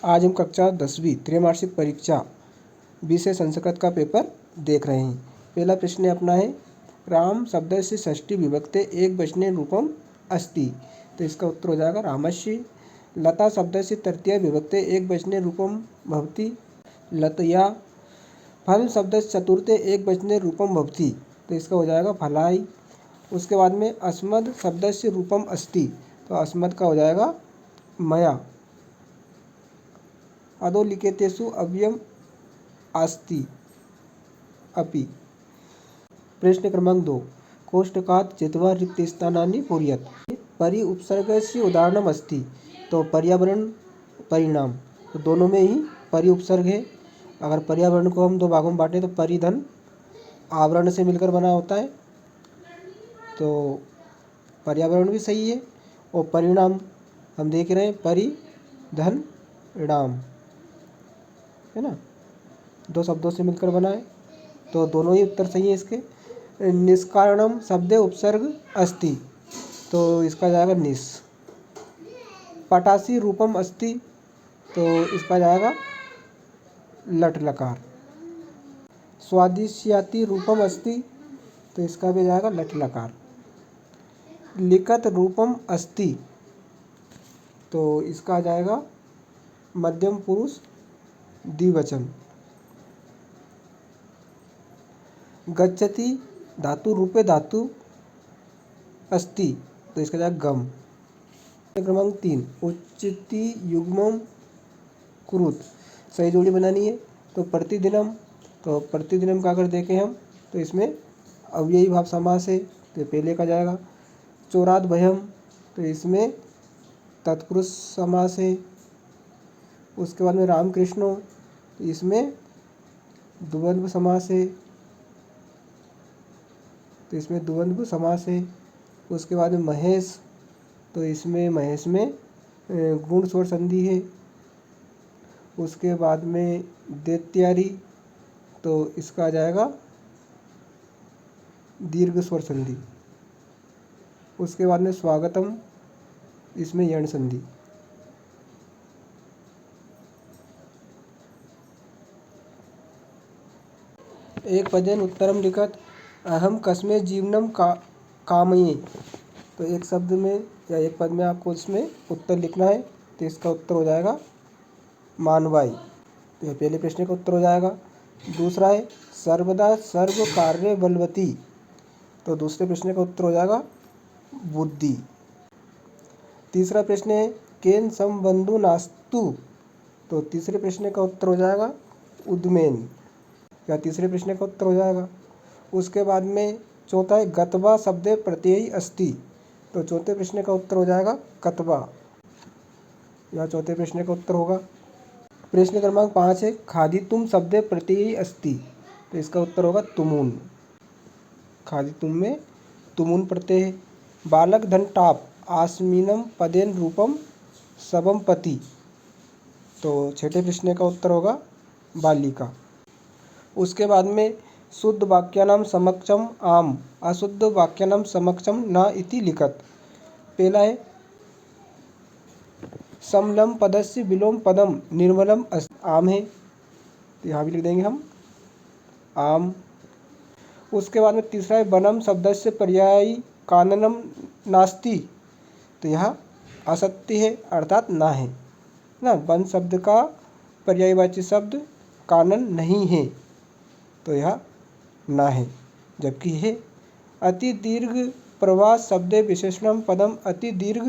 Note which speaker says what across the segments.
Speaker 1: आज हम कक्षा 10वीं त्रैमासिक परीक्षा विषय संस्कृत का पेपर देख रहे हैं। पहला प्रश्न अपना है, राम शब्दस्य षष्ठी विभक्ते एकवचने रूपम अस्ति। तो इसका उत्तर हो जाएगा रामस्य। लता शब्दस्य तृतीया विभक्ते एकवचने रूपम भवति लतया। फल शब्दस्य चतुर्थे एकवचने रूपम भवति। तो इसका हो जाएगा फलाई। उसके बाद में अस्मद शब्दस्य रूपम अस्ति। तो अस्मद का हो जाएगा मया। अधोलिखितेषु अव्ययम अस्ति अपि। प्रश्न क्रमांक 2, कोष्टकात् जित्वा रिक्तस्थानानि पूरयत्। परि उपसर्गस्य उदाहरणम् अस्ति। तो पर्यावरण परिणाम, तो दोनों में ही परि उपसर्ग है। अगर पर्यावरण को हम दो भागों में बांटें तो परिधन आवरण से मिलकर बना होता है, तो पर्यावरण भी सही है। और परिणाम हम देख रहे हैं परिधन णाम, है ना, दो शब्दों से मिलकर बना है, तो दोनों ही उत्तर सही है इसके। निष्कारणम शब्दे उपसर्ग अस्ति। तो इसका जाएगा निस। पटासी रूपम अस्ति। तो इसका जाएगा लट लकार। स्वादिष्याति रूपम अस्ति। तो इसका भी जाएगा लट लकार। लिखत रूपम अस्ति। तो इसका आ जाएगा मध्यम पुरुष द्विवचन। गच्छति धातु रूपे धातु अस्ति। तो इसका जाएगा गम। क्रमांक 3, उच्चति युग्मम कुरुत। सही जोड़ी बनानी है। तो प्रतिदिनम, तो प्रतिदिनम का अगर देखें हम तो इसमें अव्ययी भाव समास है, तो पहले का जाएगा। चोरात भयम, तो इसमें तत्पुरुष समास है। उसके बाद में रामकृष्णो, तो इसमें द्वंद्व समास है, तो इसमें द्वंद्व समास है। उसके बाद में महेश, तो इसमें महेश में गुण स्वर संधि है। उसके बाद में दैत्यारी, तो इसका आ जाएगा दीर्घ स्वर संधि। उसके बाद में स्वागतम, इसमें यण संधि। एक पदेन उत्तरम लिखत अहम कस्मे जीवनम कामये। तो एक शब्द में या एक पद में आपको इसमें उत्तर लिखना है। तो इसका उत्तर हो जाएगा मानवाई। तो यह पहले प्रश्न का उत्तर हो जाएगा। दूसरा है सर्वदा सर्व कार्य बलवती। तो दूसरे प्रश्न का उत्तर हो जाएगा बुद्धि। तीसरा प्रश्न है केन संबंधु नास्तु। तो तीसरे प्रश्न का उत्तर हो जाएगा उद्मेन, या तीसरे प्रश्न का उत्तर हो जाएगा। उसके बाद में चौथा है गत्वा शब्दे प्रत्ययी अस्ति। तो चौथे प्रश्न का उत्तर हो जाएगा कत्वा, या चौथे प्रश्न का उत्तर होगा। प्रश्न क्रमांक 5 है खादितुम शब्दे प्रत्ययी अस्ति। तो इसका उत्तर होगा तुमुन। खादितुम में तुमुन प्रत्यय है। बालक धन टाप आस्मीनम पदेन रूपम सबम पति। तो छठे प्रश्न का उत्तर होगा बालिका। उसके बाद में शुद्ध वाक्यानाम समक्षम आम अशुद्ध वाक्यानाम समक्षम न इति लिखत। पहला है समलम पदस्य विलोम पदम निर्मलम आम है, तो यहाँ भी लिख देंगे हम आम। उसके बाद में तीसरा है वनम शब्दस्य पर्यायी काननम नास्ति। तो यहाँ असत्य है, अर्थात ना है ना। वन शब्द का पर्यायवाची शब्द कानन नहीं है, तो यह ना है, जबकि है। अति दीर्घ प्रवास शब्दे विशेषणम पदम अति दीर्घ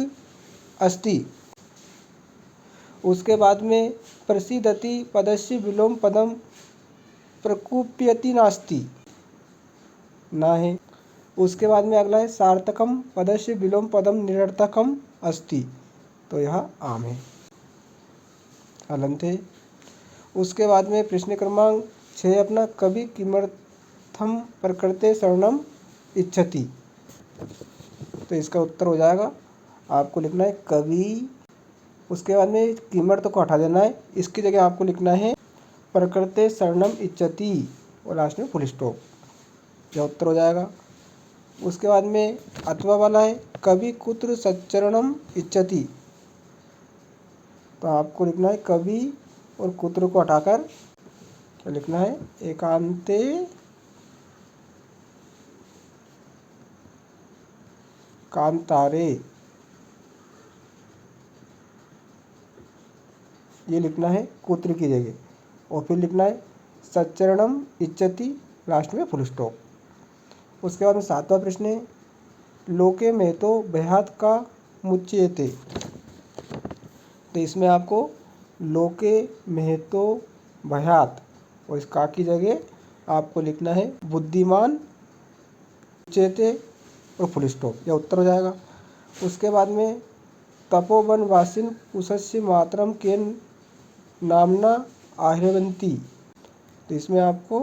Speaker 1: अस्ति। उसके बाद में प्रसिद्धति पदस्य विलोम पदम प्रकुप्यति नास्ति, ना है। उसके बाद में अगला है सार्थकम पदस्य विलोम पदम निरर्थकम अस्ति। तो यह आम है, हलंत है। उसके बाद में प्रश्न क्रमांक 6 अपना कवि किमर्थम प्रकृते शरणम इच्छति। तो इसका उत्तर हो जाएगा, आपको लिखना है कवि। उसके बाद में किमर्थ को हटा देना है, इसकी जगह आपको लिखना है प्रकृते शरणम इच्छति और लास्ट में फुल स्टॉप, यह उत्तर हो जाएगा। उसके बाद में अथवा वाला है कवि कुत्र सच्चरणम इच्छति। तो आपको लिखना है कवि और कुत्र को हटाकर क्या लिखना है, एकांते कांतारे, ये लिखना है कुत्र की जगह। और फिर लिखना है सच्चरणम इच्छति, लास्ट में फुल स्टॉप। उसके बाद में 7वां प्रश्न है लोके में तो भयात का मुच्यते। तो इसमें आपको लोके महतो भयात और इस का की जगह आपको लिखना है बुद्धिमान चेते और फुल स्टॉप, यह उत्तर हो जाएगा। उसके बाद में तपोवन वासिन कुशस्य मातरम के नामना आह्रयवंती। तो इसमें आपको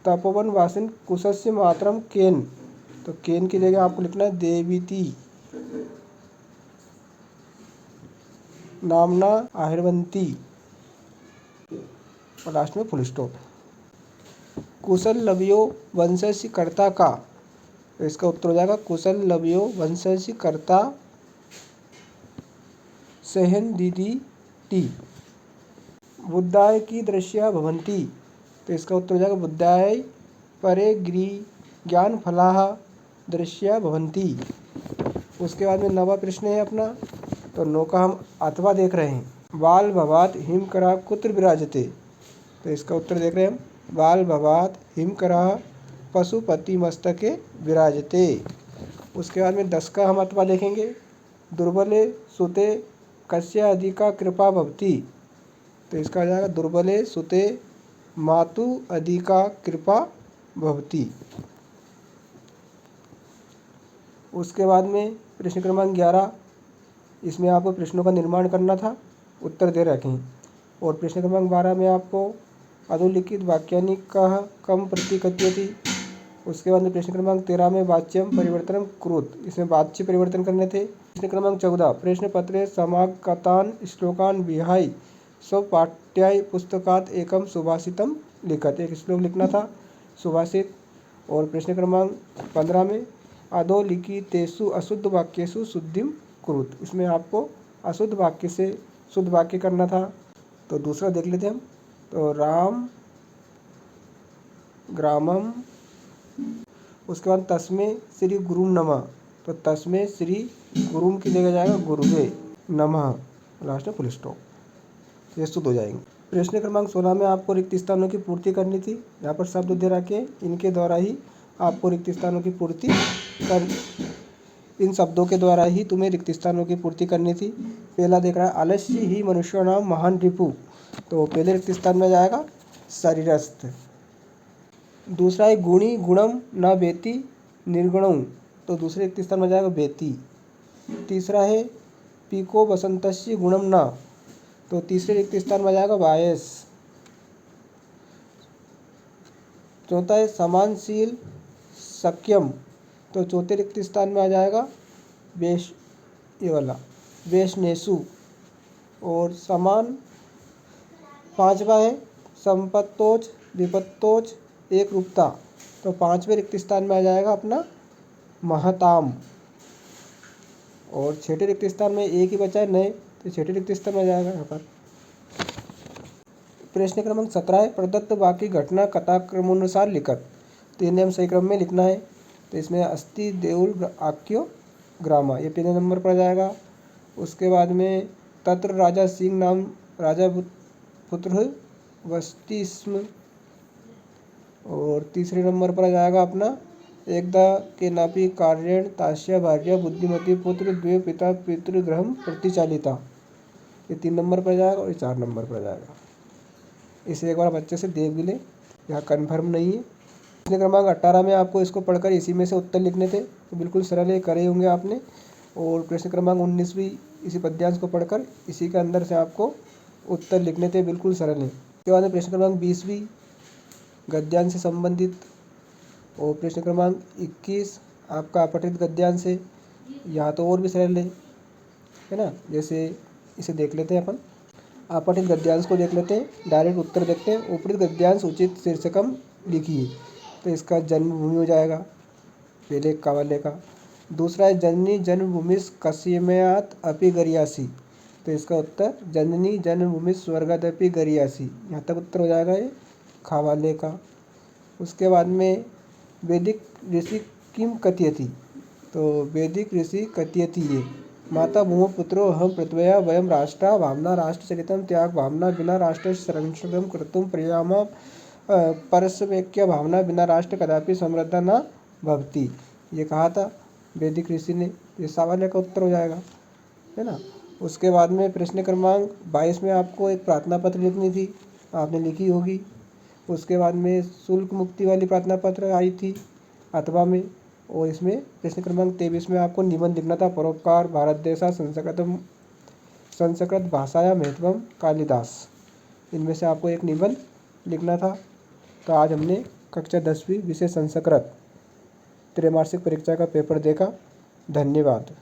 Speaker 1: तपोवन वासिन कुशस्य मातरम केन, तो केन की जगह आपको लिखना है देवीति नामना आह्रयवंती और लास्ट में फुल स्टॉप। कुशल लव्यो वंशस्य कर्ता का, तो इसका उत्तर हो जाएगा कुशल लव्यो वंशस्य कर्ता सहन दीदी टी। बुद्धाय की दृश्या भवंती, तो इसका उत्तर हो जाएगा बुद्धाय परे ज्ञान फलाः दृश्या भवंती। उसके बाद में 9वां प्रश्न है अपना, तो 9 का हम अथवा देख रहे हैं। बाल भवात हिमकरा कुत्र विराजते, तो इसका उत्तर देख रहे हैं हम बाल भवात हिमकरा पशुपति मस्तके विराजते। उसके बाद में 10 का हम अथवा देखेंगे। दुर्बले सुते कस्य अधिका कृपा भवति, तो इसका हो जाएगा दुर्बले सुते मातु अधिका कृपा भवति। उसके बाद में प्रश्न क्रमांक 11, इसमें आपको प्रश्नों का निर्माण करना था, उत्तर दे रखे हैं। और प्रश्न क्रमांक 12 में आपको अधोलिखित वाक्यानि कः कम प्रतिकथयति। उसके बाद में प्रश्न क्रमांक 13 में वाच्यम परिवर्तनम कुरुत, इसमें वाच्य परिवर्तन करने थे। प्रश्न क्रमांक 14 प्रश्न पत्रे समागतान श्लोकान विहाय स्वपाठ्याय पुस्तकात एकम सुभाषितम लिखत, एक श्लोक लिखना था सुभाषित। और प्रश्न क्रमांक 15 में अधोलिखितेषु अशुद्ध वाक्येषु शुद्धिम कुरुत, इसमें आपको अशुद्ध वाक्य से शुद्ध वाक्य करना था। तो दूसरा देख लेते हैं हम, तो राम ग्रामम, उसके बाद तस्मै श्री गुरुम नमः, तो तस्मै श्री गुरुम की जगह जाएगा गुरुवे नमः, लास्ट में फुल स्टॉप, ये शुद्ध हो जाएंगे। प्रश्न क्रमांक 16 में आपको रिक्त स्थानों की पूर्ति करनी थी। यहाँ पर शब्द दे रखे, इनके द्वारा ही आपको रिक्त स्थानों की पूर्ति कर, इन शब्दों के द्वारा ही तुम्हें रिक्त स्थानों की पूर्ति करनी थी। पहला देख रहा है आलस्य ही मनुष्य नाम महान रिपु, तो पहले रिक्त स्थान में जाएगा शरीरस्थ। दूसरा है गुणी गुणम न वेति निर्गुणं, तो दूसरे रिक्त स्थान में जाएगा वेति। तीसरा है पीको वसंतस्य गुणम न, तो तीसरे रिक्त स्थान में जाएगा वायस। चौथा है समानशील सक्यम, तो चौथे रिक्त स्थान में आ जाएगा वेश, ये वाला वेशनेशु। और समान पांचवा है संपत्तोच विपत्तोच एक रूपता, तो पांचवें रिक्त स्थान में आ जाएगा अपना महताम। और छठे रिक्त स्थान में एक ही बचा है नए, तो छठे रिक्त स्थान में आ जाएगा यहाँ पर। प्रश्न क्रमांक 17 है प्रदत्त वाक्य घटना कथाक्रमानुसार लिखत, तो इन्हें हम सही क्रम में लिखना है। तो इसमें अस्ति देउल आख्यो ग्रामा, ये पहले नंबर पर आ जाएगा। उसके बाद में तत्र राजा सिंह नाम राजा पुत्र वस्ती स्म, और तीसरे नंबर पर आ जाएगा अपना एकदा के नापी कार्यण ताश्या भार्या बुद्धिमती पुत्र द्वे पिता पितृग्रहम प्रतिचालिता, ये 3 नंबर पर जाएगा। और ये 4 नंबर पर जाएगा। इसे एक बार आप अच्छे से देख भी लें, यहाँ कन्फर्म नहीं है। प्रश्न क्रमांक 18 में आपको इसको पढ़कर इसी में से उत्तर लिखने थे, तो बिल्कुल सरल है, करे होंगे आपने। और प्रश्न क्रमांक 19 भी इसी पद्यांश को पढ़कर इसी के अंदर से आपको उत्तर लिखने थे, बिल्कुल सरल है। उसके बाद में प्रश्न क्रमांक 20 भी गद्यांश से संबंधित, और प्रश्न क्रमांक 21 आपका अपठित गद्यांश है, यहाँ तो और भी सरल है ना। जैसे इसे देख लेते हैं अपन, अपठित गद्यांश को देख लेते हैं, डायरेक्ट उत्तर देखते हैं। उपरित गद्यांश उचित शीर्षकम लिखिए, तो इसका जन्मभूमि हो जाएगा पहले का वाले का। दूसरा है जननी जन्मभूमिस कस्मयात अपि गरियासी, तो इसका उत्तर जननी जन्मभूमि स्वर्गादपि गरियासी, यहाँ तक उत्तर हो जाएगा ये खा वाले का। उसके बाद में वैदिक ऋषि किम कथयति, तो वैदिक ऋषि कथयति ये माता भूमो पुत्रो अहम पृथ्व्या वयम राष्ट्रा भावना राष्ट्रचरितं त्याग भावना बिना राष्ट्र संरक्षणं कर्तुं पर्यामा परस्वैक्य भावना बिना राष्ट्र कदापि समृद्ध न भवति, ये कहा था वैदिक ऋषि ने। ये सवाल का उत्तर हो जाएगा, है ना। उसके बाद में प्रश्न क्रमांक 22 में आपको एक प्रार्थना पत्र लिखनी थी, आपने लिखी होगी। उसके बाद में शुल्क मुक्ति वाली प्रार्थना पत्र आई थी अथवा में, और इसमें प्रश्न क्रमांक 23 में आपको निबंध लिखना था, परोपकार भारत देशा संस्कृत भाषाया महत्वम कालिदास, इनमें से आपको एक निबंध लिखना था। तो आज हमने कक्षा 10वीं विषय संस्कृत त्रैमासिक परीक्षा का पेपर देखा। धन्यवाद।